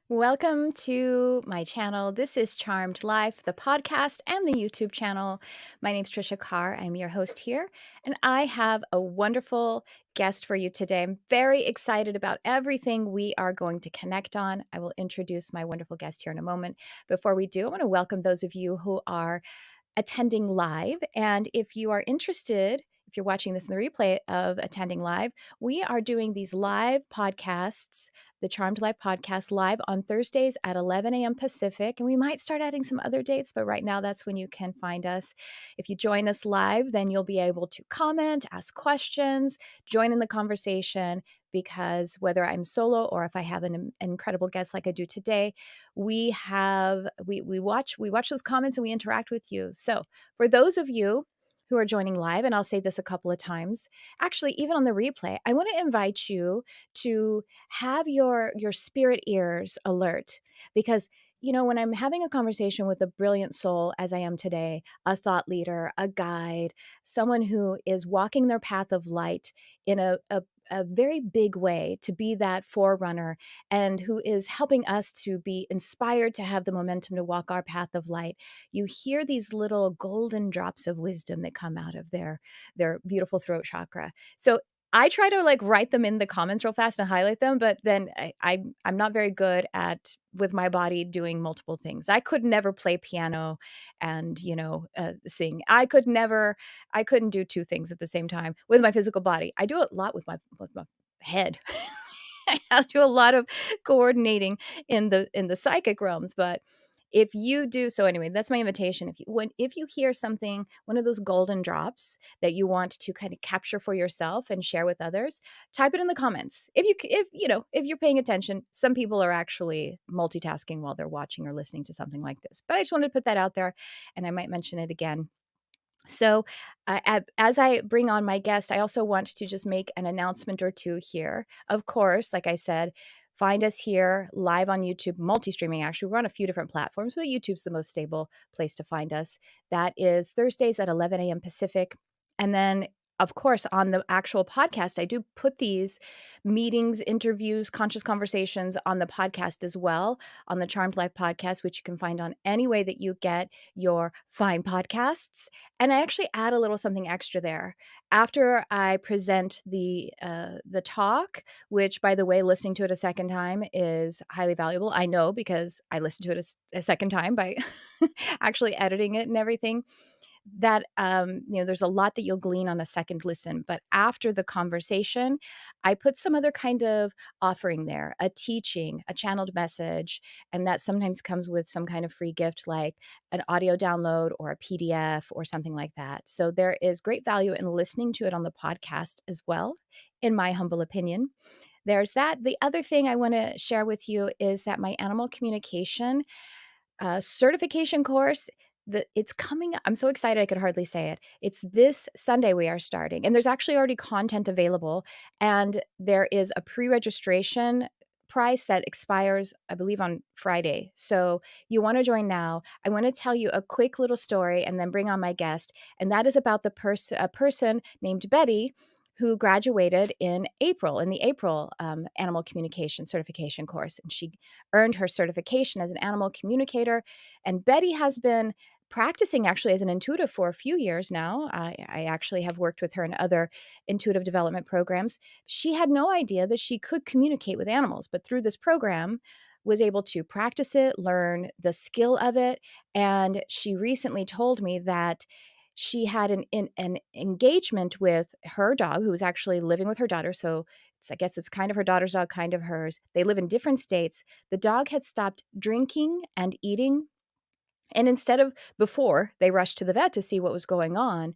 Welcome to my channel. This is Charmed Life, the podcast and the YouTube channel. My name's Tricia Carr. I'm your host here, and I have a wonderful guest for you today. I'm very excited about everything we are going to connect on. I will introduce my wonderful guest here in a moment. Before we do, I want to welcome those of you who are attending live. And if you are interested, if you're watching this in the replay of attending live, we are doing these live podcasts, the Charmed Life podcast, live on Thursdays at 11 a.m. Pacific. And we might start adding some other dates, but right now that's when you can find us. If you join us live, then you'll be able to comment, ask questions, join in the conversation, because whether I'm solo or if I have an incredible guest like I do today, we watch those comments and we interact with you. So for those of you who are joining live, and I'll say this a couple of times, actually, even on the replay, I want to invite you to have your spirit ears alert, because when I'm having a conversation with a brilliant soul, as I am today, a thought leader, a guide, someone who is walking their path of light in a very big way, to be that forerunner, and who is helping us to be inspired to have the momentum to walk our path of light, you hear these little golden drops of wisdom that come out of their beautiful throat chakra. So I try to write them in the comments real fast and highlight them, but then I'm not very good at, with my body, doing multiple things. I could never play piano and sing. I couldn't do two things at the same time with my physical body. I do a lot with my head. I do a lot of coordinating in the psychic realms, but if you do so, anyway, that's my invitation. If you hear something, one of those golden drops that you want to kind of capture for yourself and share with others, type it in the comments. If you're paying attention, some people are actually multitasking while they're watching or listening to something like this. But I just wanted to put that out there, and I might mention it again. So as I bring on my guest, I also want to just make an announcement or two here. Of course, like I said, find us here live on YouTube, multi-streaming. Actually, we're on a few different platforms, but YouTube's the most stable place to find us. That is Thursdays at 11 a.m. Pacific. And then, of course, on the actual podcast, I do put these meetings, interviews, conscious conversations on the podcast as well, on the Charmed Life podcast, which you can find on any way that you get your fine podcasts. And I actually add a little something extra there. After I present the talk, which, by the way, listening to it a second time is highly valuable. I know, because I listened to it a second time by actually editing it and everything. That there's a lot that you'll glean on a second listen. But after the conversation, I put some other kind of offering there, a teaching, a channeled message, and that sometimes comes with some kind of free gift, like an audio download or a PDF or something like that. So there is great value in listening to it on the podcast as well, in my humble opinion. There's that. The other thing I want to share with you is that my animal communication certification course, it's coming up. I'm so excited I could hardly say it. It's this Sunday we are starting, and there's actually already content available, and there is a pre-registration price that expires, I believe, on Friday. So you want to join now. I want to tell you a quick little story and then bring on my guest, and that is about a person named Betty, who graduated in the April animal communication certification course. And she earned her certification as an animal communicator. And Betty has been practicing actually as an intuitive for a few years now. I actually have worked with her in other intuitive development programs. She had no idea that she could communicate with animals, but through this program was able to practice it, learn the skill of it. And she recently told me that she had an engagement with her dog, who was actually living with her daughter. So I guess it's kind of her daughter's dog, kind of hers. They live in different states. The dog had stopped drinking and eating. And instead of, before they rushed to the vet to see what was going on,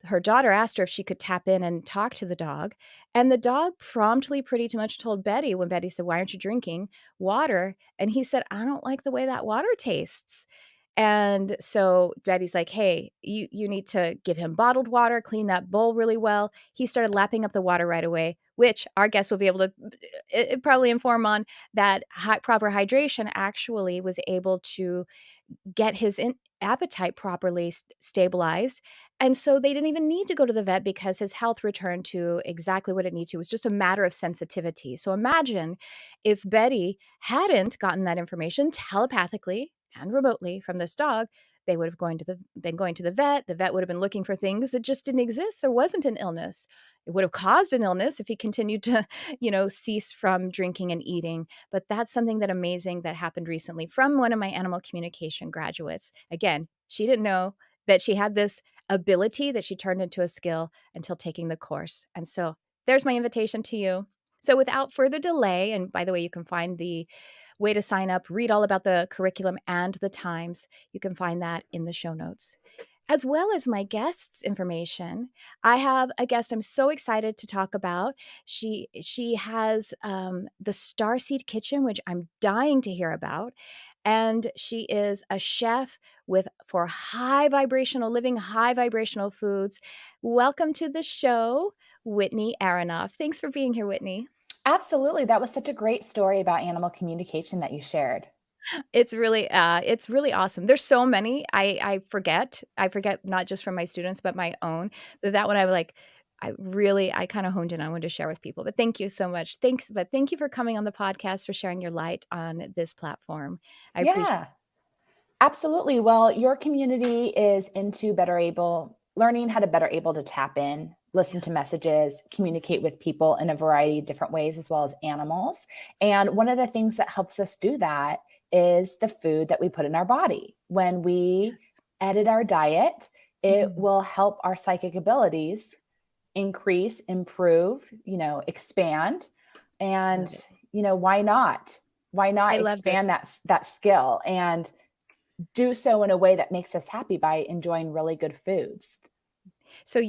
her daughter asked her if she could tap in and talk to the dog. And the dog promptly pretty much told Betty, when Betty said, "Why aren't you drinking water?" And he said, "I don't like the way that water tastes." And so Betty's like, "Hey, you need to give him bottled water, clean that bowl really well." He started lapping up the water right away, which our guests will be able to probably inform on that proper hydration actually was able to get his appetite properly stabilized. And so they didn't even need to go to the vet because his health returned to exactly what it needed to. It was just a matter of sensitivity. So imagine if Betty hadn't gotten that information telepathically and remotely from this dog, they would have been going to the vet. The vet would have been looking for things that just didn't exist. There wasn't an illness. It would have caused an illness if he continued to, cease from drinking and eating. But that's something that amazing that happened recently from one of my animal communication graduates. Again, she didn't know that she had this ability that she turned into a skill until taking the course. And so there's my invitation to you. So without further delay, and by the way, you can find the way to sign up, read all about the curriculum and the times. You can find that in the show notes. As well as my guest's information, I have a guest I'm so excited to talk about. She has the Starseed Kitchen, which I'm dying to hear about, and she is a chef for high vibrational living, high vibrational foods. Welcome to the show, Whitney Aronoff. Thanks for being here, Whitney. Absolutely. That was such a great story about animal communication that you shared. It's really awesome. There's so many. I forget. I forget not just from my students, but my own. But that one I kind of honed in on, wanted to share with people. But thank you so much. Thank you for coming on the podcast, for sharing your light on this platform. I appreciate. Yeah, absolutely. Well, your community is into learning how to better able to tap in, listen Yeah. to messages, communicate with people in a variety of different ways, as well as animals. And one of the things that helps us do that is the food that we put in our body. When we Yes. edit our diet, it Mm, will help our psychic abilities increase, improve, expand. I And, love it. why not? Why I not love it. expand that skill and do so in a way that makes us happy by enjoying really good foods? So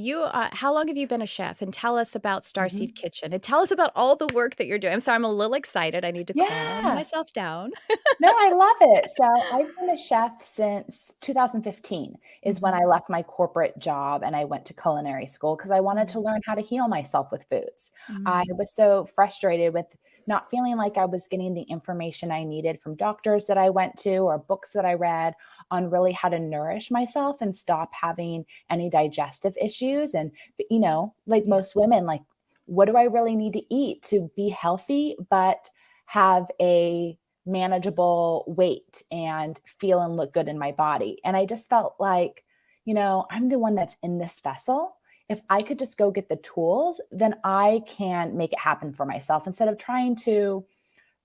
how long have you been a chef? And tell us about Starseed Mhm. Kitchen, and tell us about all the work that you're doing. I'm sorry, I'm a little excited. I need to calm Yeah. myself down. No, I love it. So I've been a chef since 2015 is when Mhm. I left my corporate job and I went to culinary school because I wanted to Mm, learn how to heal myself with foods. I mm. was so frustrated with not feeling like I was getting the information I needed from doctors that I went to or books that I read on really how to nourish myself and stop having any digestive issues. And, like Yeah. most women, like, what do I really need to eat to be healthy, but have a manageable weight and feel and look good in my body? And I just felt like, I'm the one that's in this vessel. If I could just go get the tools, then I can make it happen for myself instead of trying to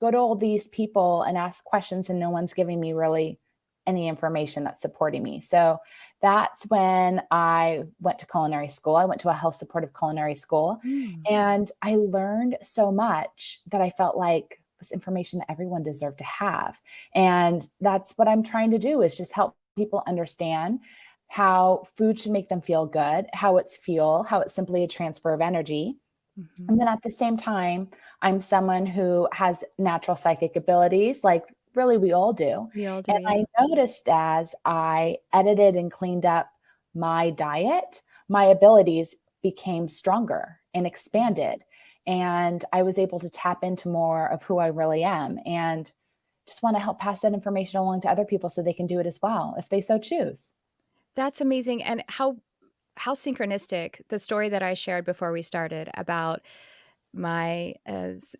go to all these people and ask questions and no one's giving me really any information that's supporting me. So that's when I went to culinary school. I went to a health supportive culinary school Mm. and I learned so much that I felt like was information that everyone deserved to have. And that's what I'm trying to do is just help people understand how food should make them feel good, how it's fuel, how it's simply a transfer of energy. And Mhm. then at the same time, I'm someone who has natural psychic abilities, like really we all do. We all do, And yeah. I noticed as I edited and cleaned up my diet, my abilities became stronger and Yes. expanded. And I was able to tap into more of who I really am. And just want to help pass that information along to other people so they can do it as well, if they so choose. That's amazing, and how synchronistic the story that I shared before we started about my,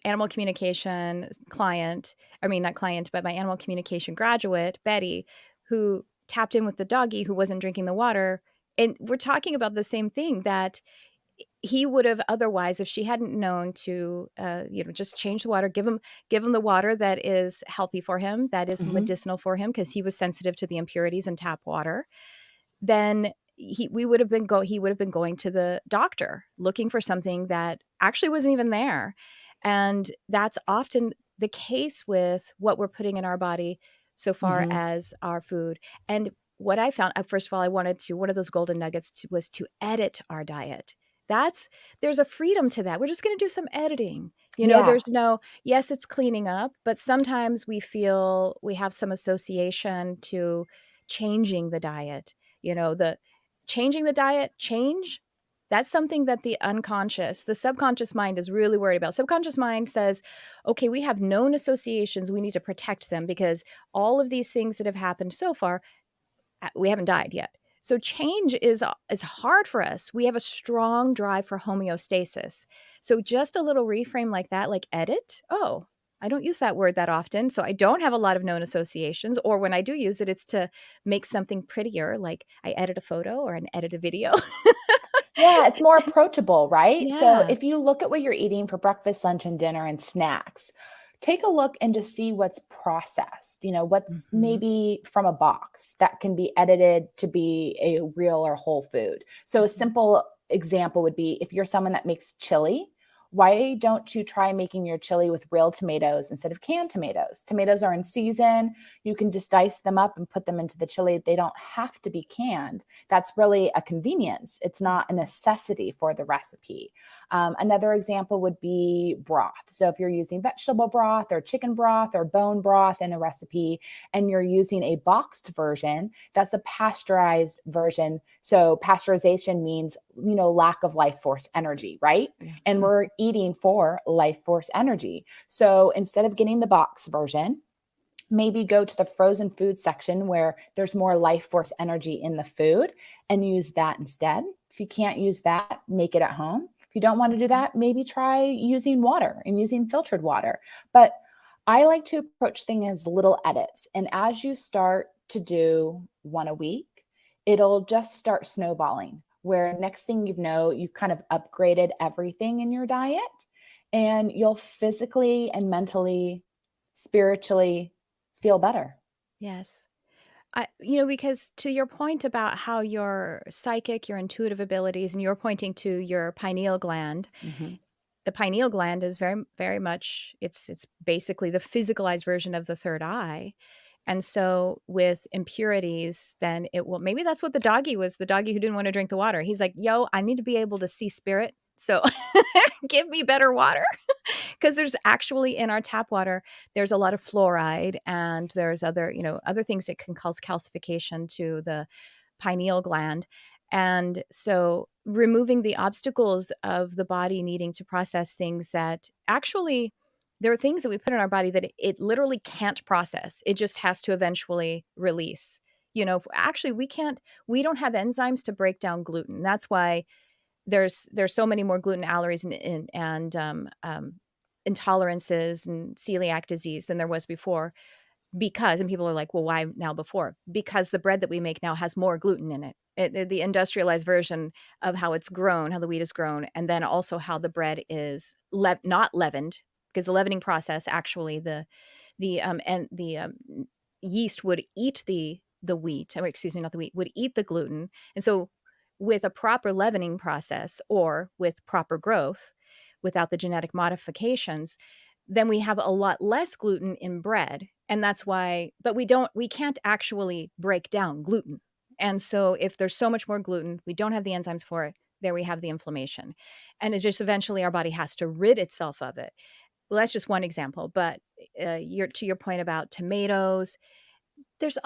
animal communication client, I mean, not client, but my animal communication graduate, Betty, who tapped in with the doggy who wasn't drinking the water, and we're talking about the same thing that he would have otherwise, if she hadn't known to, just change the water, give him the water that is healthy for him, that is Hmm. medicinal for him, because he was sensitive to the impurities in tap water, then he would have been going to the doctor looking for something that actually wasn't even there. And that's often the case with what we're putting in our body so far Hmm. as our food. And what I found, first of all, I wanted to, one of those golden nuggets was to edit our diet. That's, there's a freedom to that. We're just going to do some editing. Yeah. There's no, yes, it's cleaning up, but sometimes we feel we have some association to changing the diet. The changing the diet, that's something that the subconscious mind is really worried about. Subconscious mind says, okay, we have known associations. We need to protect them because all of these things that have happened so far, we haven't died yet. So change is hard for us. We have a strong drive for homeostasis. So just a little reframe like that, like edit. Oh, I don't use that word that often. So I don't have a lot of known associations. Or when I do use it, it's to make something prettier. Like I edit a photo or an edit a video. Yeah, it's more approachable, right? So Yeah. if you look at what you're eating for breakfast, lunch, and dinner and snacks, take a look and just see what's processed, what's Mhm. maybe from a box that can be edited to be a real or whole food. So a Mhm. simple example would be if you're someone that makes chili, why don't you try making your chili with real tomatoes instead of canned tomatoes? Tomatoes are in season. You can just dice them up and put them into the chili. They don't have to be canned. That's really a convenience. It's not a necessity for the recipe. Another example would be broth. So if you're using vegetable broth or chicken broth or bone broth in a recipe and you're using a boxed version, that's a pasteurized version. So pasteurization means, lack of life force energy, right? Yeah. And Mhm. we're eating for life force energy. So instead of getting the box version, maybe go to the frozen food section where there's more life force energy in the food and use that instead. If you can't use that, make it at home. If you don't want to do Mhm. that, maybe try using water and using filtered water. But I like to approach things as little edits. And as you start to do one a week, it'll just start snowballing, where next thing you know, you kind of upgraded everything in your diet and you'll physically and mentally, spiritually feel better. Yes. Because to your point about how your psychic, your intuitive abilities, and you're pointing to your pineal gland, Mhm. the pineal gland is very, very much, it's basically the physicalized version of the third eye. And so with impurities, then it will, maybe that's what the doggy was, the doggy who didn't want to drink the water. He's like, yo, I need to be able to see spirit. So give me better water. Because there's actually in our tap water, there's a lot of fluoride and there's other things that can cause calcification to the pineal gland. And so removing the obstacles of the body needing to process things that actually there are things that we put in our body that it literally can't process. It just has to eventually release. Actually we don't have enzymes to break down gluten. That's why there's so many more gluten allergies and intolerances and celiac disease than there was before because and people are like, well, why now before? Because the bread that we make now has more gluten in it. The industrialized version of how it's grown, how the wheat is grown, and then also how the bread is not leavened, because the leavening process actually the yeast would eat the wheat, or excuse me, not the wheat, would eat the gluten. And so with a proper leavening process or with proper growth without the genetic modifications, then we have a lot less gluten in bread. And that's why, but we can't actually break down gluten. And so if there's so much more gluten, we don't have the enzymes for it. There we have the inflammation. And it just eventually our body has to rid itself of it. Well, that's just one example. But to your point about tomatoes, there's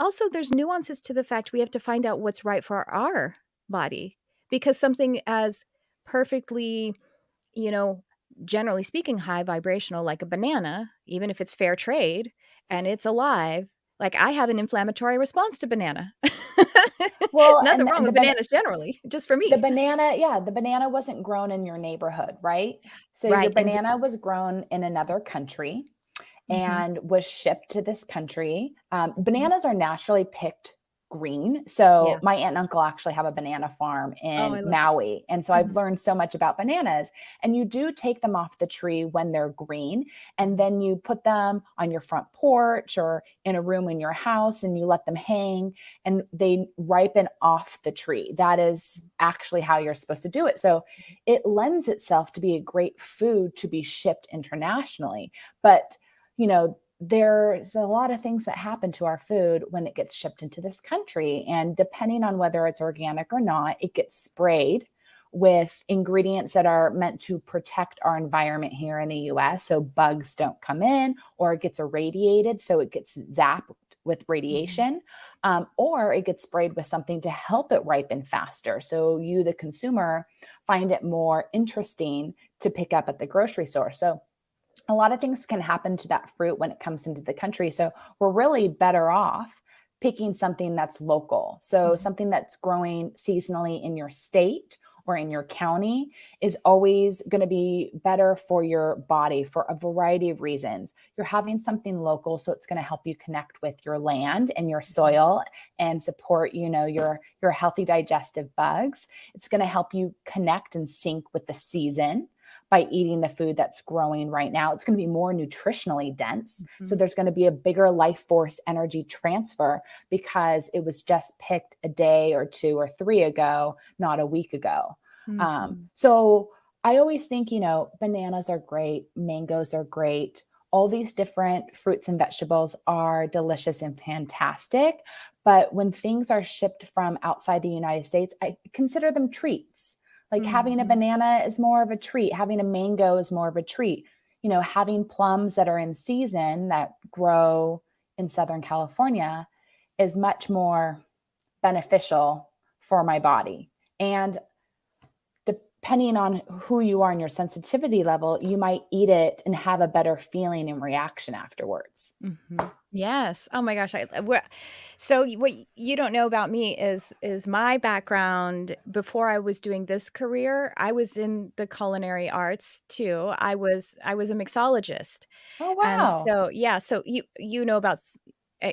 nuances to the fact we have to find out what's right for our body, because something as perfectly, you know, generally speaking, high vibrational like a banana, even if it's fair trade and it's alive, like I have an inflammatory response to banana. Well, Nothing and wrong with bananas generally, just for the me. banana, yeah, the banana wasn't grown in your neighborhood, right? So your Right. And banana was grown in another country mhm, and was shipped to this country. mhm. Bananas are naturally picked green. So Yeah. my aunt and uncle actually have a banana farm Oh, in I love it. Maui. And so I've Mhm, learned so much about bananas. And you do take them off the tree when they're green. And mhm. then you put them on your front porch or in a room in your house and you let them hang and they ripen off the tree. That is actually how you're supposed to do it. So it lends itself to be a great food to be shipped internationally. But there's a lot of things that happen to our food when it gets shipped into this country. And depending on whether it's organic or not, it gets sprayed with ingredients that are meant to protect our environment here in the US so bugs don't come in, or it gets irradiated so it gets zapped with Mhm. radiation, or it gets sprayed with something to help it ripen faster. So you, the consumer, find it more interesting to pick up at the grocery store. So a lot of things can happen to that fruit when it comes into the country. So we're really better off picking something that's local. So Mhm. something that's growing seasonally in your state or in your county is always going to be better for your body for a variety of reasons. You're having something local, so it's going to help you connect with your land and your Mhm. soil and support, your healthy digestive bugs. It's going to help you connect and sync with the season by eating the food that's growing right now. It's going to be more nutritionally dense. So Mhm. there's going to be a bigger life force energy transfer because it was just picked a day or two or three ago, not a week ago. Mhm. So I always think, bananas are great, mangoes are great. All these different fruits and vegetables are delicious and fantastic. But when things are shipped from outside the United States, I consider them treats. Like having a Mhm. banana is more of a treat, having a mango is more of a treat. Having plums that are in season that grow in Southern California is much more beneficial for my body. And depending on who you are and your sensitivity level, you might eat it and have a better feeling and reaction afterwards. Mhm. Yes. Oh my gosh, so what you don't know about me is my background before I was doing this career, I was in the culinary arts too. I was a mixologist. Oh, And wow. so yeah, so you know about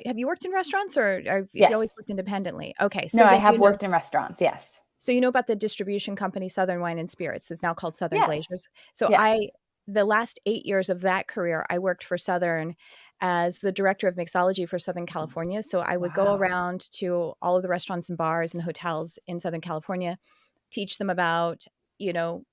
have you worked in restaurants or have you always Yes. worked independently? Okay, No, so I then have worked in restaurants. Yes. you know about the distribution company Southern Wine and Spirits. It's now called Southern Yes. Glaciers. So Yes. the last 8 years of that career, I worked for Southern as the director of mixology for Southern California. So I would go Wow. around to all of the restaurants and bars and hotels in Southern California, teach them about, you know,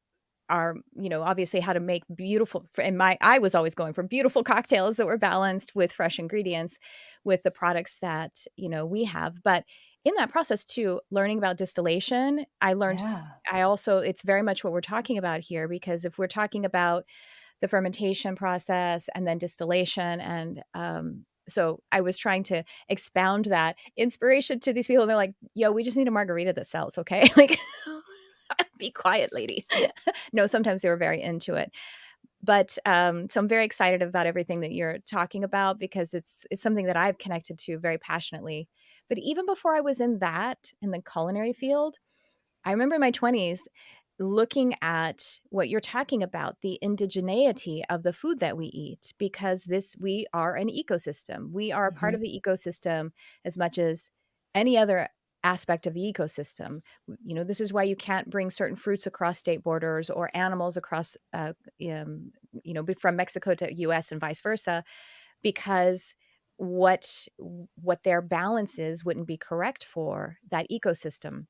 obviously how to make beautiful and I was always going for beautiful cocktails that were balanced with fresh ingredients with the products that, we have. But in that process too, learning about distillation, Yeah. I also, it's very much what we're talking about here, because if we're talking about the fermentation process and then distillation and, so I was trying to expound that inspiration to these people. And they're like, yo, we just need a margarita that sells. Okay. Like, be quiet, lady. No, sometimes they were very into it. But so I'm very excited about everything that you're talking about because it's something that I've connected to very passionately. But even before I was in the culinary field, I remember in my 20s looking at what you're talking about, the indigeneity of the food that we eat, because we are an ecosystem. We are a part Mhm. of the ecosystem as much as any other aspect of the ecosystem. This is why you can't bring certain fruits across state borders or animals across, um, from Mexico to US and vice versa, because what their balance is wouldn't be correct for that ecosystem.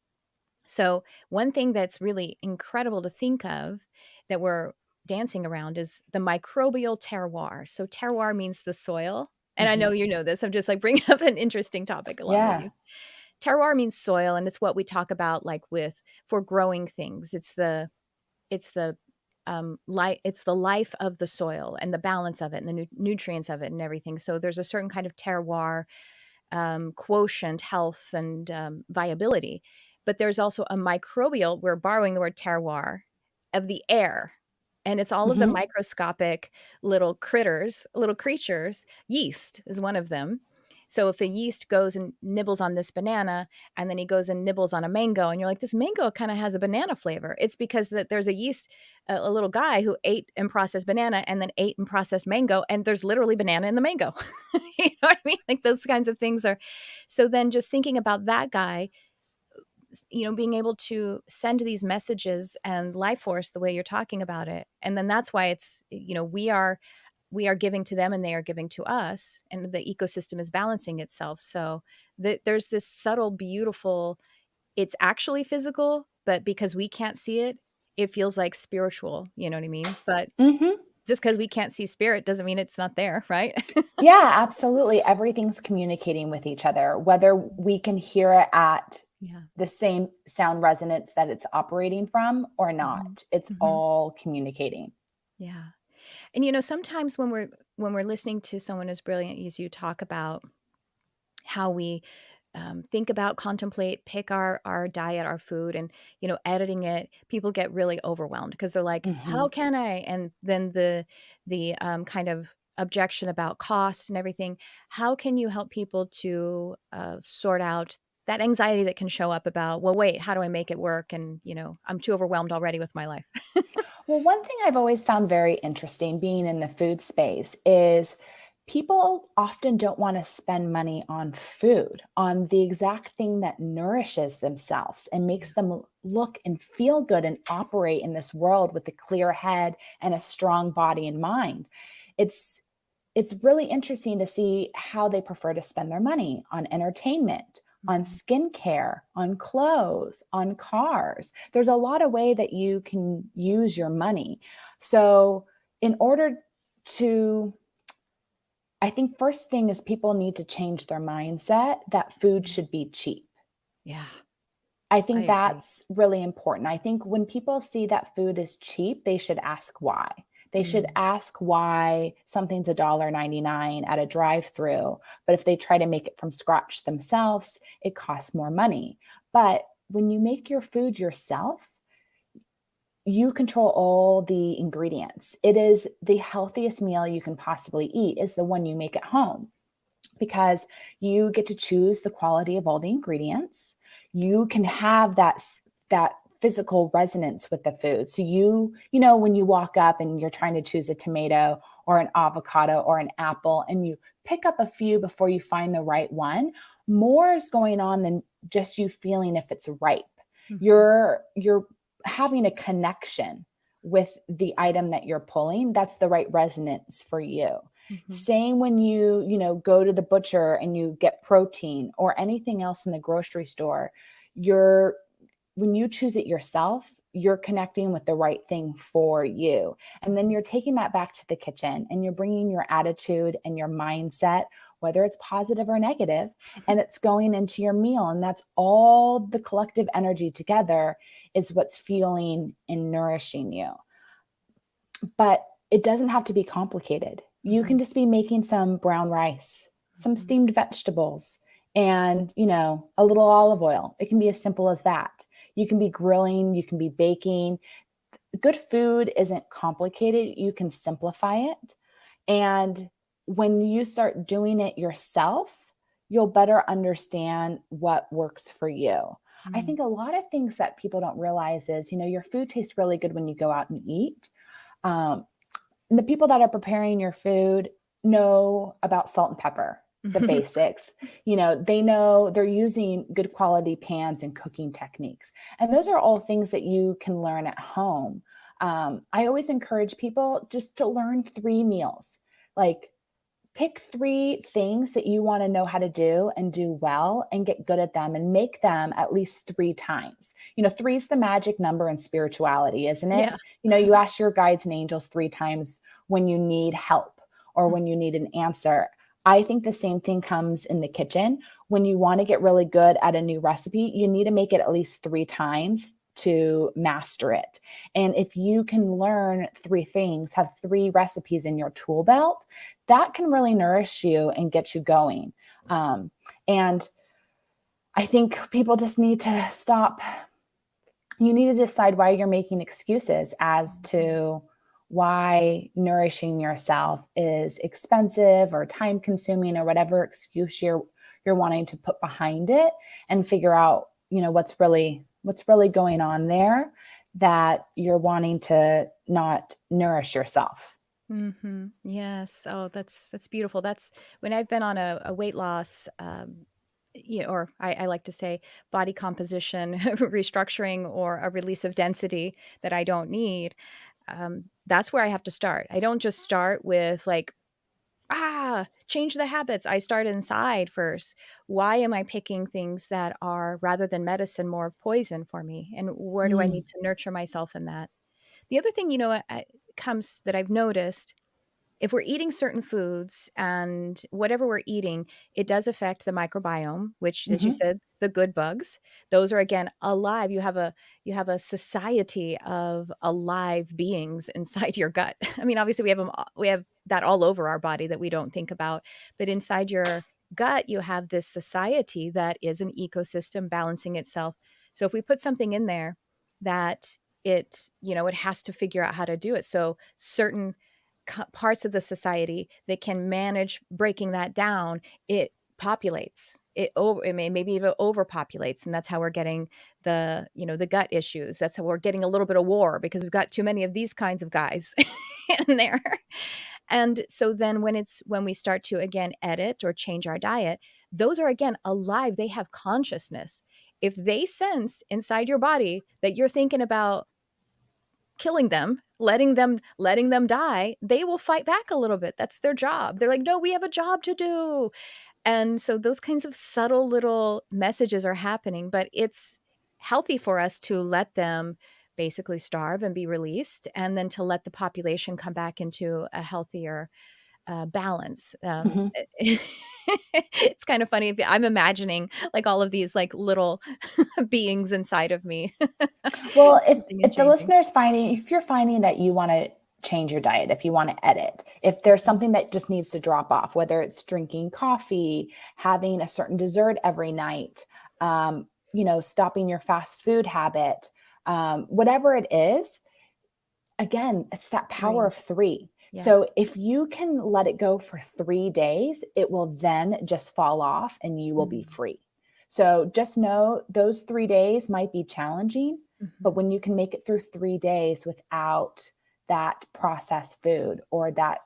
So, one thing that's really incredible to think of that we're dancing around is the microbial terroir. So, terroir means the soil. And I know Mhm. you know this. I'm just like bringing up an interesting topic along with Yeah. you. Terroir means soil, and it's what we talk about like with for growing things. It's the life of the soil and the balance of it and the nutrients of it and everything. So there's a certain kind of terroir, quotient, health, and viability. But there's also a microbial, we're borrowing the word terroir, of the air. And it's all of the Mhm. microscopic little critters, little creatures. Yeast is one of them. So if a yeast goes and nibbles on this banana and then he goes and nibbles on a mango and you're like, this mango kind of has a banana flavor. It's because that there's a yeast, a little guy who ate and processed banana and then ate and processed mango, and there's literally banana in the mango. You know what I mean? Like those kinds of things are. So then just thinking about that guy, being able to send these messages and life force the way you're talking about it. And then that's why it's, we are giving to them and they are giving to us, and the ecosystem is balancing itself. So there's this subtle, beautiful, it's actually physical, but because we can't see it, it feels like spiritual. You know what I mean? But Mhm. just because we can't see spirit doesn't mean it's not there, right? Yeah, absolutely. Everything's communicating with each other, whether we can hear it at Yeah. the same sound resonance that it's operating from or Mhm. not. It's Mhm. all communicating. Yeah. And sometimes when we're listening to someone as brilliant as you talk about, how we think about, contemplate, pick our diet, our food, and editing it. People get really overwhelmed because they're like, "How Mhm. can I?" And then the kind of objection about cost and everything. How can you help people to sort out that anxiety that can show up about, well, wait, how do I make it work? And I'm too overwhelmed already with my life. Well, one thing I've always found very interesting being in the food space is people often don't want to spend money on food, on the exact thing that nourishes themselves and Yeah. makes them look and feel good and operate in this world with a clear head and a strong body and mind. It's it's really interesting to see how they prefer to spend their money on entertainment, on Mhm. skincare, on clothes, on cars. There's a lot of way that you can use your money. So, in order to, I think first thing is people need to change their mindset that food Mhm. should be cheap. Yeah, I I think agree. that's really important. I think when people see that food is cheap, they should ask why. They should Mm. ask why something's $1.99 at a drive-through, but if they try to make it from scratch themselves, it costs more money. But when you make your food yourself, you control all the ingredients. It is the healthiest meal you can possibly eat is the one you make at home because you get to choose the quality of all the ingredients. You can have that physical resonance with the food. So when you walk up and you're trying to choose a tomato or an avocado or an apple and you pick up a few before you find the right one, more is going on than just you feeling if it's ripe. Mhm. You're having a connection with the Yes. item that you're pulling. That's the right resonance for you. Mhm. Same when you go to the butcher and you get protein or anything else in the grocery store. You're When you choose it yourself, you're connecting with the right thing for you. And then Mhm. you're taking that back to the kitchen and you're bringing your attitude and your mindset, whether it's positive or negative, and it's going into your meal. And that's all the collective energy together is what's fueling and nourishing you. But it doesn't have to be complicated. You Mhm. can just be making some brown rice, some Mhm. steamed vegetables, and, a little olive oil. It can be as simple as that. You can be grilling, you can be baking. Good food isn't complicated. You can simplify it. And when you start doing it yourself, you'll better understand what works for you. I Mm. think a lot of things that people don't realize is, your food tastes really good when you go out and eat. Um, and the people that are preparing your food know about salt and pepper, the basics. They know they're using good quality pans and cooking techniques. And those are all things that you can learn at home. I always encourage people just to learn 3 meals. Like, pick 3 things that you want to know how to do and do well and get good at them and make them at least 3 times. 3 is the magic number in spirituality, isn't Yeah. it? You ask your guides and angels 3 times when you need help or when you need an answer. I think the same thing comes in the kitchen. When you want to get really good at a new recipe, you need to make it at least 3 times to master it. And if you can learn 3 things, have 3 recipes in your tool belt, that can really nourish you and get you going. And I think people just need to stop. You need to decide why you're making excuses as Mhm. to why nourishing yourself is expensive or time consuming or whatever excuse you're wanting to put behind it, and figure out what's really going on there that you're wanting to not nourish yourself. Mhm. Yes. Oh, that's beautiful. That's when I've been on a weight loss, or I like to say body composition restructuring or a release of density that I don't need. That's where I have to start. I don't just start with like, change the habits. I start inside first. Why am I picking things that are, rather than medicine, more of poison for me? And where do I Mm, need to nurture myself in that? The other thing, comes that I've noticed, if we're eating certain foods and whatever we're eating, it does affect the microbiome, which, as you mhm. said, the good bugs, those are again alive. You have a society of alive beings inside your gut. I mean, obviously we have that all over our body that we don't think about, but inside your gut, you have this society that is an ecosystem balancing itself. So if we put something in there that it has to figure out how to do it. So certain parts of the society that can manage breaking that down, it populates. Maybe even overpopulates, and that's how we're getting the gut issues. That's how we're getting a little bit of war, because we've got too many of these kinds of guys in there. And so then when we start to again edit or change our diet, those are again alive. They have consciousness. If they sense inside your body that you're thinking about killing them, letting them die, they will fight back a little bit. That's their job. They're like, "No, we have a job to do." And so those kinds of subtle little messages are happening, but it's healthy for us to let them basically starve and be released, and then to let the population come back into a healthier balance. Mhm. It's kind of funny. I'm imagining like all of these like little beings inside of me Well, shifting and if the changing. listener is finding, if you're finding that you want to change your diet, if you want to edit, if there's something that just needs to drop off, whether it's drinking coffee, having a certain dessert every night, stopping your fast food habit, whatever it is, again, it's that power Three. of three. Yeah. So if you can let it go for 3 days, it will then just fall off and you will be Mm. free. So just know those 3 days might be challenging, but Mhm. when you can make it through 3 days without that processed food or that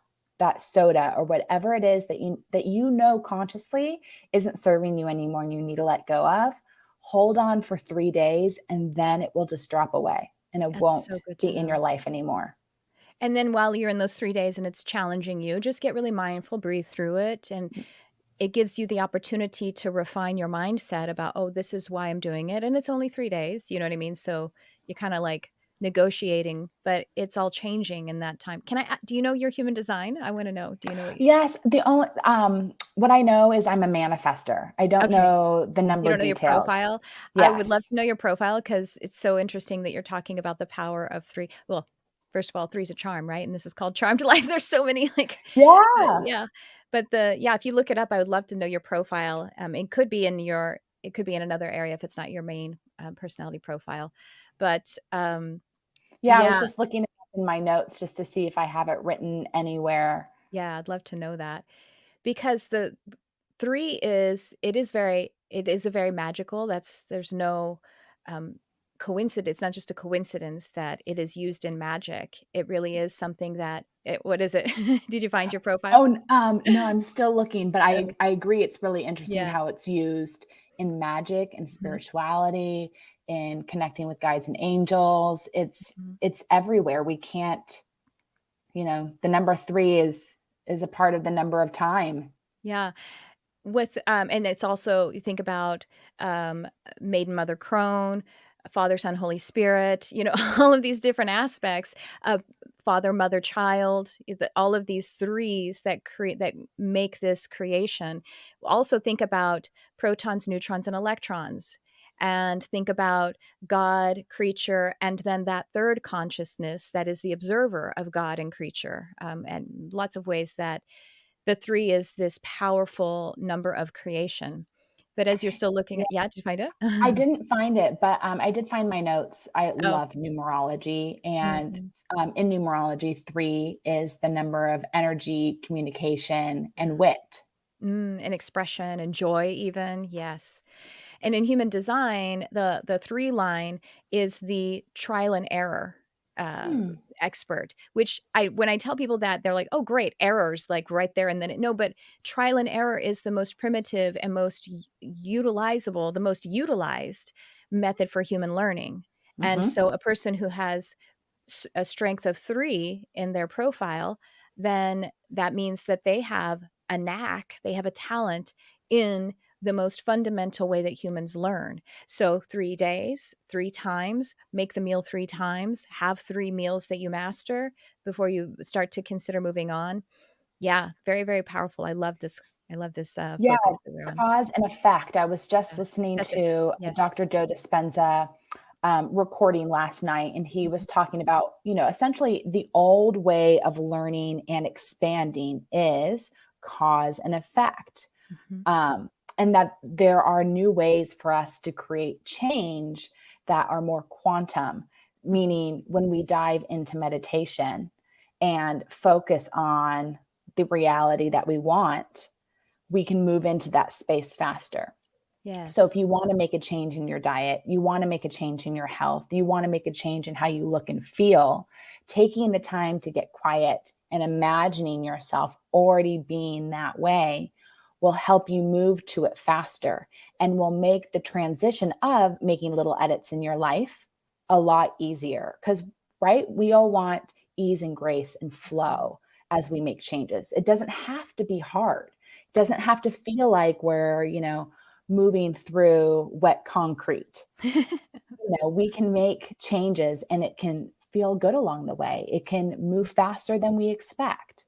soda or whatever it is that you know consciously isn't serving you anymore and you need to let go of, hold on for 3 days and then it will just drop away and it That's so won't good be to in your know. life anymore. And then while you're in those 3 days and it's challenging you, just get really mindful, breathe through it, and it gives you the opportunity to refine your mindset about, "Oh, this is why I'm doing it, and it's only 3 days." You know what I mean? So, you're kinda, like, negotiating, but it's all changing in that time. Can I a Do you know your human design? I wanna know. Do you know what you Yes, the only what I know is I'm a manifester. I don't Okay. know the You number don't know your details. profile? I would love Yes. to know your profile because it's so interesting that you're talking about the power of 3. Well, first of all, 3 is a charm, right? And this is called Charmed Life. There's so many, like but Yeah. yeah. If you look it up, I would love to know your profile. It could be in another area if it's not your main, personality profile. But, Yeah, I was yeah, just looking it up in my notes just to see if I have it written anywhere. yeah, I'd love to know that. Because the 3 it is a very magical, there's no, um, coincidence. It's not just a coincidence that it is used in magic. It really is something that what is it? Did you find your profile? Oh, no, I'm still looking, but I Oh, I agree it's really interesting yeah. how it's used in magic and Mhm, spirituality, in connecting with guides and angels. It's mhm. it's everywhere. We can't, the number 3 is a part of the number of time. Yeah. And it's also you think about, um, Maiden Mother Crone, Father, Son, Holy Spirit, all of these different aspects of Father, Mother, Child, all of these threes that make this creation. Also think about protons, neutrons, and electrons, and think about God, creature, and then that third consciousness that is the observer of God and creature, and lots of ways that the 3 is this powerful number of creation. But as you're still looking Yeah, at did you find it? I didn't find it, but, I did find my notes. I Oh, love numerology, and, mhm. in numerology, 3 is the number of energy, communication, and Yeah. wit. And expression and joy even, yes. And in human design, the 3 line is the trial and error, uh, Hmm, expert, which when I tell people that, they're like, "Oh, great, errors, like, right there and then" no, but trial and error is the most primitive and most utilizable the most utilized method for human learning. And mhm. so a person who has a strength of 3 in their profile, then that means that they have a knack, they have a talent in the most fundamental way that humans learn. So 3 days, 3 times, make the meal 3 times, have 3 meals that you master before you start to consider moving on. Yeah, very, very powerful. I love this, Yeah, focus that we're on. cause and effect. I was just Yeah, listening that's it. to a Yes. Dr. Joe Dispenza, recording last night, and he was Mhm. talking about, essentially the old way of learning and expanding is cause and effect. Mhm. And that there are new ways for us to create change that are more quantum, Mhm. meaning when we dive into meditation and focus on the reality that we want, we can move into that space faster. So Yes. if you want to make a change in your diet, you want to make a change in your health, you want to make a change in how you look and feel, taking the time to get quiet and imagining yourself already being that way will help you move to it faster and will make the transition of making little edits in your life a lot easier. Because, right, we all want ease and grace and Mhm. flow as we make changes. It doesn't have to be hard. It doesn't have to feel like we're, moving through wet concrete. We can make changes and it can feel good along the way. It can move faster than we expect.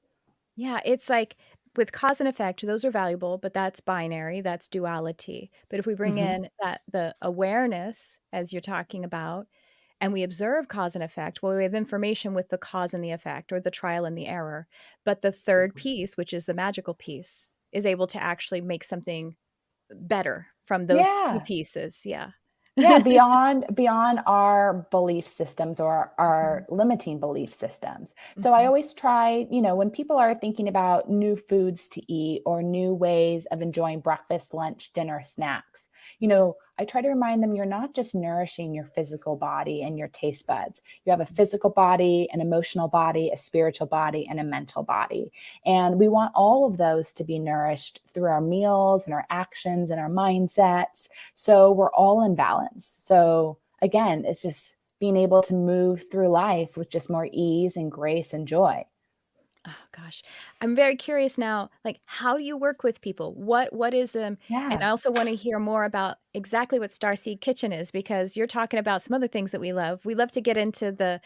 Yeah, it's like with cause and effect, those are valuable, but that's binary, that's duality. But if we bring Mhm. in that the awareness, as you're talking about, and we observe cause and effect, well, we have information with the cause and the effect, or the trial and the error. But the third piece, which is the magical piece, is able to actually make something better from those two Yeah. pieces. Yeah. Yeah, beyond our belief systems or our Mhm. limiting belief systems. So I Mhm. always try, when people are thinking about new foods to eat or new ways of enjoying breakfast, lunch, dinner, snacks, I try to remind them you're not just nourishing your physical body and your taste buds. You have a physical body, an emotional body, a spiritual body, and a mental body. And we want all of those to be nourished through our meals and our actions and our mindsets. So we're all in balance. So again, it's just being able to move through life with just more ease and grace and joy. Oh gosh. I'm very curious now, like how do you work with people? What is and Yeah. I also want to hear more about exactly what Starseed Kitchen is because you're talking about some other things that we love. We love to get into the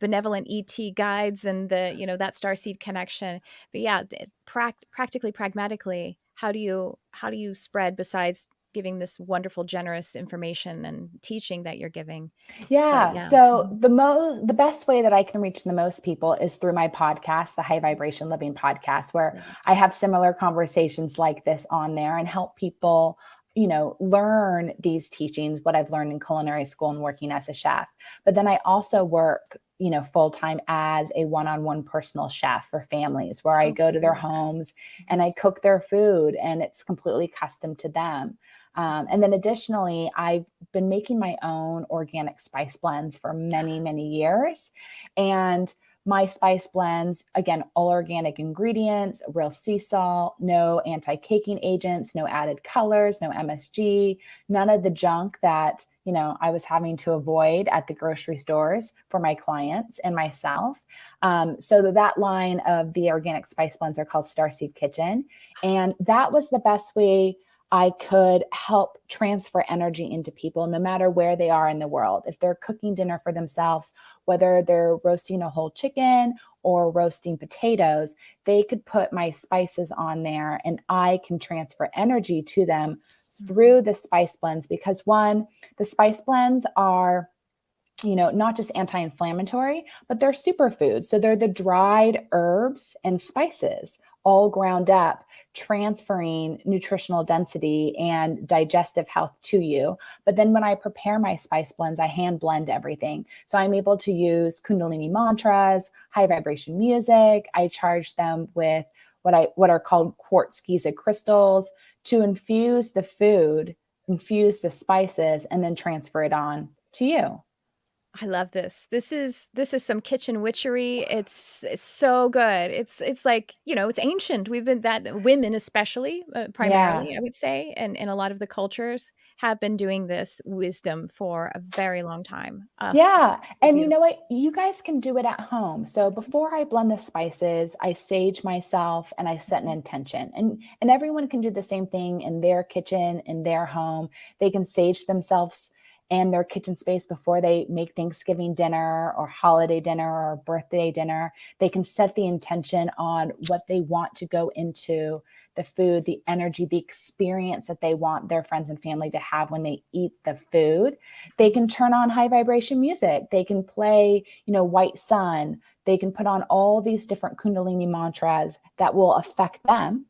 benevolent ET guides and that Starseed connection. But yeah, practically pragmatically, how do you spread besides giving this wonderful generous information and teaching that you're giving? But Yeah. yeah. So Mhm. the best way that I can reach the most people is through my podcast, the High Vibration Living podcast, where Love it. I have similar conversations like this on there and help people, learn these teachings, what I've learned in culinary school and working as a chef. But then I also work, full time as a one-on-one personal chef for families where I Oh, go to their cool. homes and Mhm. I cook their food and it's completely custom to them. And then additionally, I've been making my own organic spice blends for many, many years. And my spice blends, again, all organic ingredients, real sea salt, no anti caking agents, no added colors, no MSG, none of the junk that, I was having to avoid at the grocery stores for my clients and myself. So that line of the organic spice blends are called Starseed Kitchen. And that was the best way I could help transfer energy into people no matter where they are in the world. If they're cooking dinner for themselves, whether they're roasting a whole chicken or roasting potatoes, they could put my spices on there and I can transfer energy to them Mhm. through the spice blends because one, the spice blends are not just anti inflammatory, but they're superfoods. So they're the dried herbs and spices all ground up, transferring nutritional density and digestive health to you. But then when I prepare my spice blends, I hand blend everything. So I'm able to use Kundalini mantras, high vibration music. I charge them with what are called quartz Giza crystals to infuse the food, infuse the spices, and then transfer it on to you. I love this. This is some kitchen witchery. It's so good. It's like, it's ancient. We've been that women especially, Yeah. primarily, I would say, and in a lot of the cultures have been doing this wisdom for a very long time. Yeah. So And you know beautiful. what? You guys can do it at home. So before I blend the spices, I sage myself and I set an Mhm. intention. And everyone can do the same thing in their kitchen, in their home. They can sage themselves and their kitchen space before they make Thanksgiving dinner or holiday dinner or birthday dinner. They can set the intention on what they want to go into the food, the energy, the experience that they want their friends and family to have when they eat the food. They can turn on high vibration music. They can play, White Sun. They can put on all these different Kundalini mantras that will affect them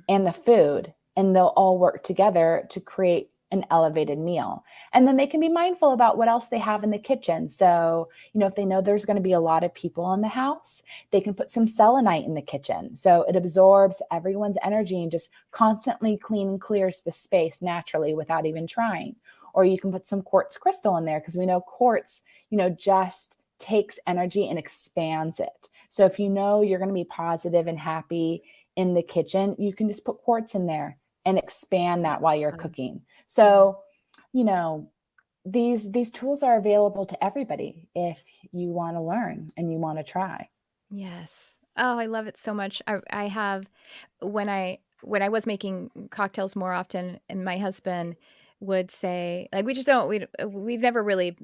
and the food. and they'll all work together to create an elevated meal. And then they can be mindful about what else they have in the kitchen. So, if they know there's going to be a lot of people in the house, they can put some selenite in the kitchen. So it absorbs everyone's energy and just constantly clean and clears the space naturally without even trying. Or you can put some quartz crystal in there, because we know quartz, just takes energy and expands it. So if you're going to be positive and happy in the kitchen, you can just put quartz in there and expand that while you're cooking. So, these tools are available to everybody if you want to learn and you want to try. Yes. Oh, I love it so much. I have when I was making cocktails more often, and my husband would say, like, we've never really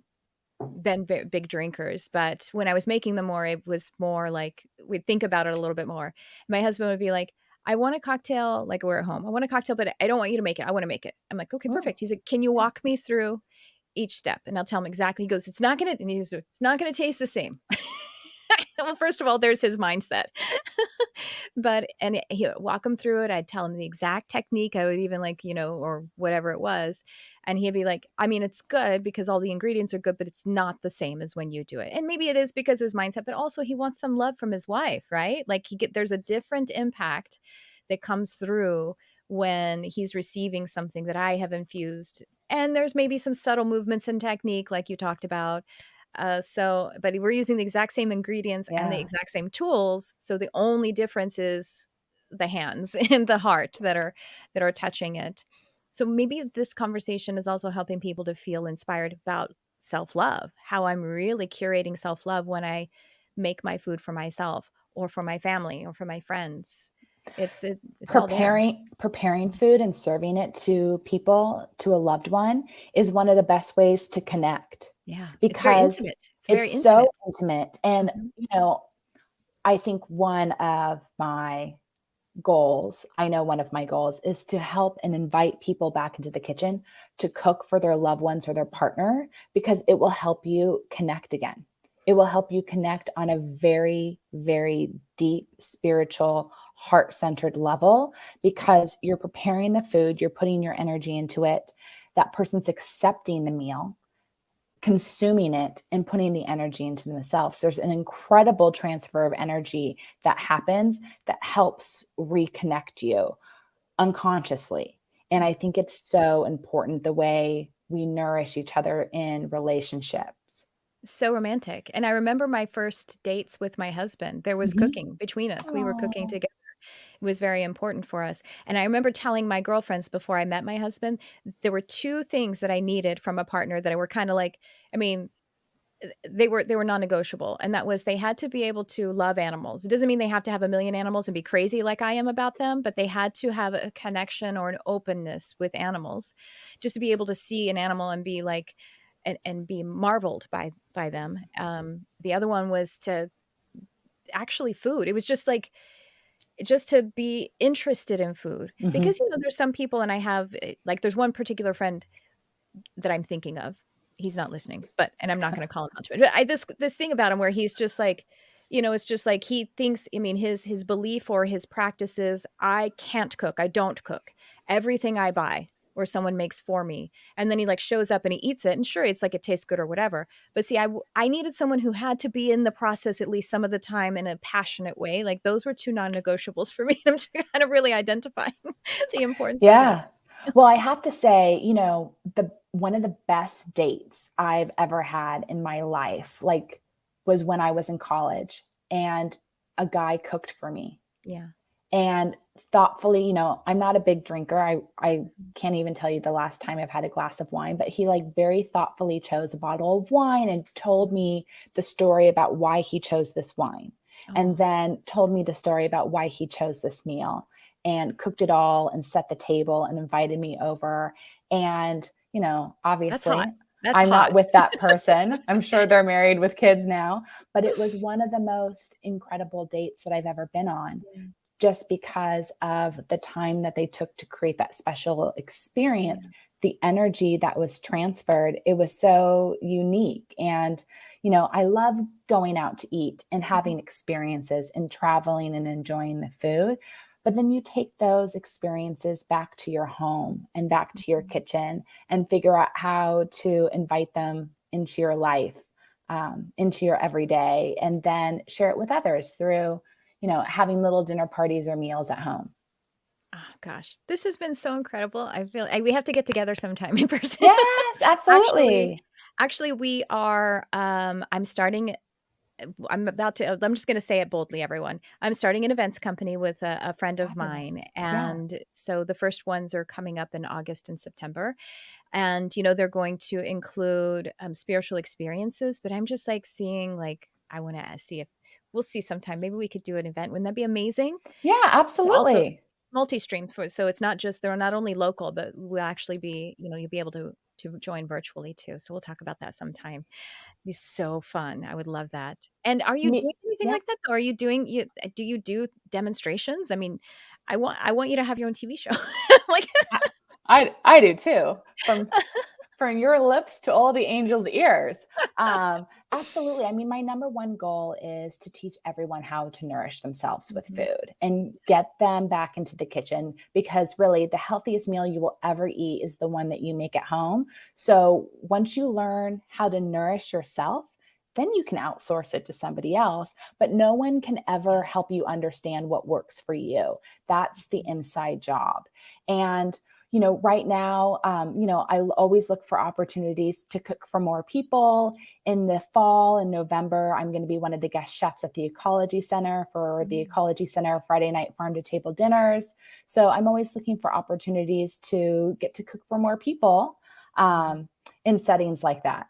been big drinkers, but when I was making them more, it was more like we'd think about it a little bit more. My husband would be like, I want a cocktail, like we're at home. I want a cocktail, but I don't want you to make it. I want to make it. I'm like, okay, perfect. He's like, can you walk me through each step? And I'll tell him exactly. He goes, it's not going to taste the same. Well, first of all, there's his mindset. And he would walk him through it. I'd tell him the exact technique. I would even or whatever it was. And he'd be like, I mean, it's good because all the ingredients are good, but it's not the same as when you do it. And maybe it is because of his mindset, but also he wants some love from his wife, right? Like there's a different impact that comes through when he's receiving something that I have infused. And there's maybe some subtle movements and technique, like you talked about. But we're using the exact same ingredients and the Yeah. exact same tools. So the only difference is the hands and the heart that are touching it. So maybe this conversation is also helping people to feel inspired about self-love, how I'm really curating self-love when I make my food for myself or for my family or for my friends. It's all there. Preparing food and serving it to people, to a loved one, is one of the best ways to connect, Yeah. It's very because intimate. It's very it's so intimate. intimate. And, Mhm. I think one of my goals is to help and invite people back into the kitchen to cook for their loved ones or their partner, because it will help you connect again. It will help you connect on a very, very deep, spiritual, heart-centered level, because you're preparing the food, you're putting your energy into it. That person's accepting the meal, consuming it, and putting the energy into themselves. There's an incredible transfer of energy that happens that helps reconnect you unconsciously. And I think it's so important, the way we nourish each other in relationships. So romantic. And I remember my first dates with my husband. There was Mhm. cooking between us. We were cooking Oh, together. It was very important for us. And I remember telling my girlfriends before I met my husband, there were two things that I needed from a partner that I were kind of like, I mean, they were non-negotiable. And that was they had to be able to love animals. It doesn't mean they have to have a million animals and be crazy like I am about them, but they had to have a connection or an openness with animals, just to be able to see an animal and be like and be marveled by them. The other one was to actually food. It was just to be interested in food, mhm. because there's some people, and I have like there's one particular friend that I'm thinking of. He's not listening, and I'm not going to call him out to it. But this thing about him where he's just like, it's just like he thinks. I mean, his belief or his practices. I can't cook. I don't cook. Everything I buy or someone makes for me, and then he like shows up and he eats it. And sure, it's like it tastes good or whatever. But see, I needed someone who had to be in the process at least some of the time in a passionate way. Like those were two non-negotiables for me. And I'm kind of really identifying the importance of that. Yeah. Well, I have to say, the one of the best dates I've ever had in my life, like, was when I was in college, and a guy cooked for me. Yeah. And thoughtfully, I'm not a big drinker. I can't even tell you the last time I've had a glass of wine, but he like very thoughtfully chose a bottle of wine and told me the story about why he chose this wine. And Oh, then told me the story about why he chose this meal, and cooked it all and set the table and invited me over. And, that's hot. obviously That's I'm not hot. with that person. I'm sure they're married with kids now, but it was one of the most incredible dates that I've ever been on, Yeah. just because of the time that they took to create that special experience, Yeah. the energy that was transferred. It was so unique. And, I love going out to eat and Mhm. having experiences and traveling and enjoying the food. But then you take those experiences back to your home and back to your kitchen and figure out how to invite them into your life, into your everyday, and then share it with others through, having little dinner parties or meals at home. Oh gosh, this has been so incredible. I feel we have to get together sometime in person. Yes, Actually absolutely. actually, we are, I'm starting I'm about to I'm just gonna say it boldly, everyone. I'm starting an events company with a friend of mine, Fabulous. Yeah. and so the first ones are coming up in August and September, and, they're going to include, spiritual experiences, but I'm just, like, seeing, like, I wanna see if we'll see sometime. Maybe we could do an event. Wouldn't that be amazing? Yeah, Also absolutely. multi-stream for so it's not just they're not only local, but we'll actually be you'll be able to join virtually too, so we'll talk about that sometime. It'd be so fun, I would love that. And are you Me doing anything Yeah. like that? Or are you doing do you do demonstrations? I mean, I want you to have your own TV show. Like I do too. From your lips to all the angels' ears. Absolutely. I mean, my number one goal is to teach everyone how to nourish themselves with Mhm. food and get them back into the kitchen, because really the healthiest meal you will ever eat is the one that you make at home. So once you learn how to nourish yourself, then you can outsource it to somebody else, but no one can ever help you understand what works for you. That's the inside job. And right now, I always look for opportunities to cook for more people. In the fall and November, I'm going to be one of the guest chefs at the Ecology Center for the Mm. Ecology Center Friday night farm to table dinners. So I'm always looking for opportunities to get to cook for more people Wow. in settings like that.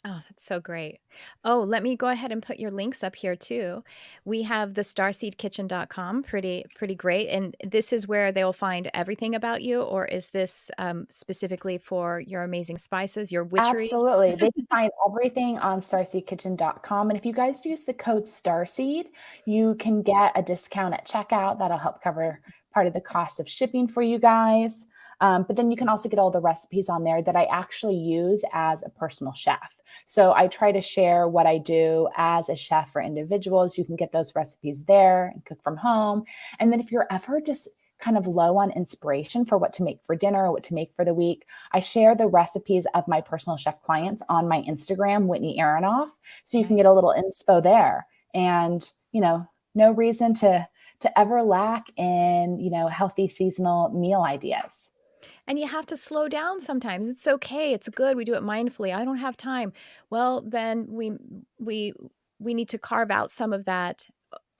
Oh, that's so great. Oh, let me go ahead and put your links up here too. We have the starseedkitchen.com, pretty great. And this is where they'll find everything about you, or is this specifically for your amazing spices, your witchery? Absolutely. They can find everything on starseedkitchen.com. And if you guys use the code STARSEED, you can get a discount at checkout. That'll help cover part of the cost of shipping for you guys. But then you can also get all the recipes on there that I actually use as a personal chef. So I try to share what I do as a chef for individuals. You can get those recipes there and cook from home. And then if you're ever just kind of low on inspiration for what to make for dinner or what to make for the week, I share the recipes of my personal chef clients on my Instagram, Whitney Aronoff. So you can Nice. get a little inspo there. And, no reason to ever lack in, healthy seasonal meal ideas. And you have to slow down sometimes. It's okay. It's good. We do it mindfully. I don't have time. Well, then we we need to carve out some of that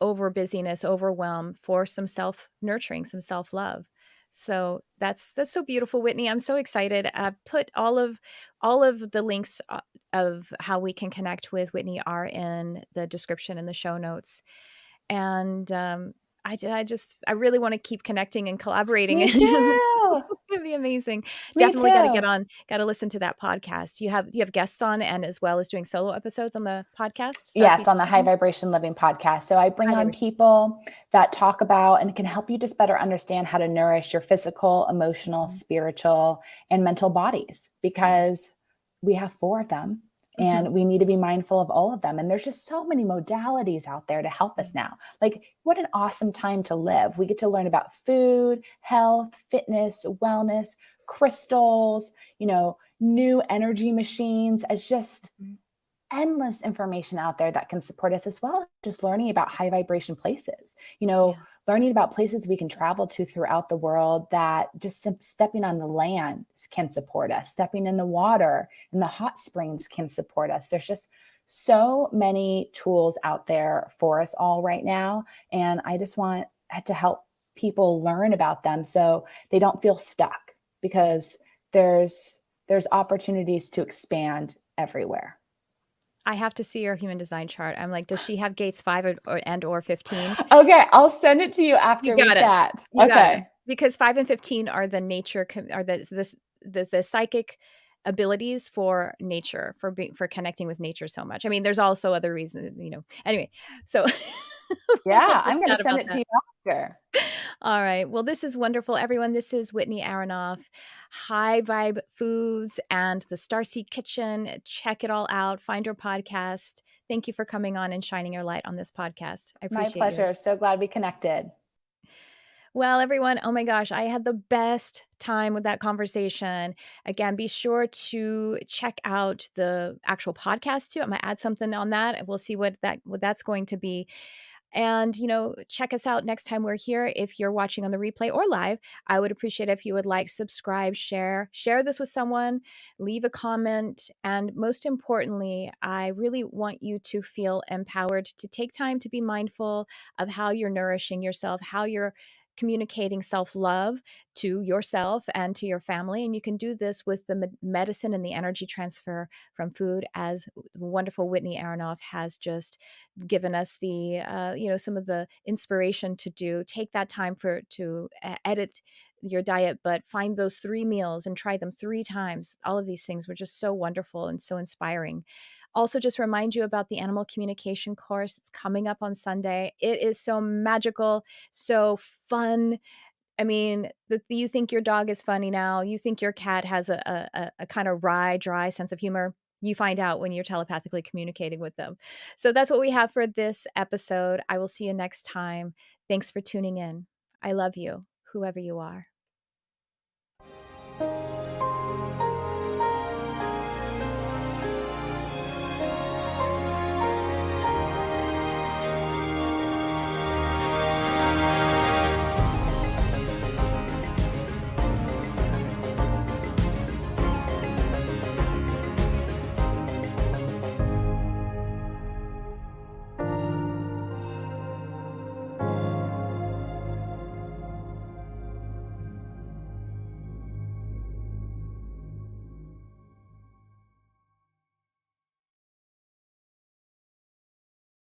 over busyness, overwhelm for some self-nurturing, some self-love. So that's so beautiful, Whitney. I'm so excited. Put all of the links of how we can connect with Whitney are in the description in the show notes. And I really want to keep connecting and collaborating. Me too. It'd be amazing. Me Definitely gotta get too. on gotta listen to that podcast. You have guests on and as well as doing solo episodes on the podcast, Yes, Starseed on the High Kitchen? Vibration Living podcast. So I bring High on vibration. people that talk about and can help you just better understand how to nourish your physical, emotional, Mhm. spiritual, and mental bodies, Yes. because we have four of them Mhm. and we need to be mindful of all of them. And there's just so many modalities out there to help us Mm. now. Like, what an awesome time to live. We get to learn about food, health, fitness, wellness, crystals, new energy machines. It's just Mhm. endless information out there that can support us, as well as just learning about high vibration places, Yeah. learning about places we can travel to throughout the world that just stepping on the land can support us, stepping in the water and the hot springs can support us. There's just so many tools out there for us all right now. And I just want to help people learn about them so they don't feel stuck, because there's opportunities to expand everywhere. I have to see your human design chart. I'm like, does she have gates 5 or 15? Okay, I'll send it to you You after we gotta. chat. You gotta. Okay. Because 5 and 15 are the nature are the psychic abilities for nature, for connecting with nature so much. I mean, there's also other reasons. Anyway, so Yeah, we'll I'm gonna chat send about it to that. you after. All right. Well, this is wonderful, everyone. This is Whitney Aronoff, High Vibe Foods and the Starseed Kitchen. Check it all out. Find her podcast. Thank you for coming on and shining your light on this podcast. I My appreciate you. pleasure. So glad we connected. Well, everyone, oh my gosh, I had the best time with that conversation. Again, be sure to check out the actual podcast too. I'm gonna add something on that, and we'll see what that's going to be. And, check us out next time we're here. If you're watching on the replay or live, I would appreciate if you would like, subscribe, share this with someone, leave a comment. And most importantly, I really want you to feel empowered to take time to be mindful of how you're nourishing yourself, how you're communicating self love to yourself and to your family. And you can do this with the medicine and the energy transfer from food, as wonderful Whitney Aronoff has just given us the some of the inspiration to do. Take that time to edit your diet, but find those 3 meals and try them 3 times. All of these things were just so wonderful and so inspiring. Also, just remind you about the animal communication course. It's coming up on Sunday. It is so magical, so fun. I mean, you think your dog is funny now, you think your cat has a kind of wry, dry sense of humor. You find out when you're telepathically communicating with them. So that's what we have for this episode. I will see you next time. Thanks for tuning in. I love you, whoever you are.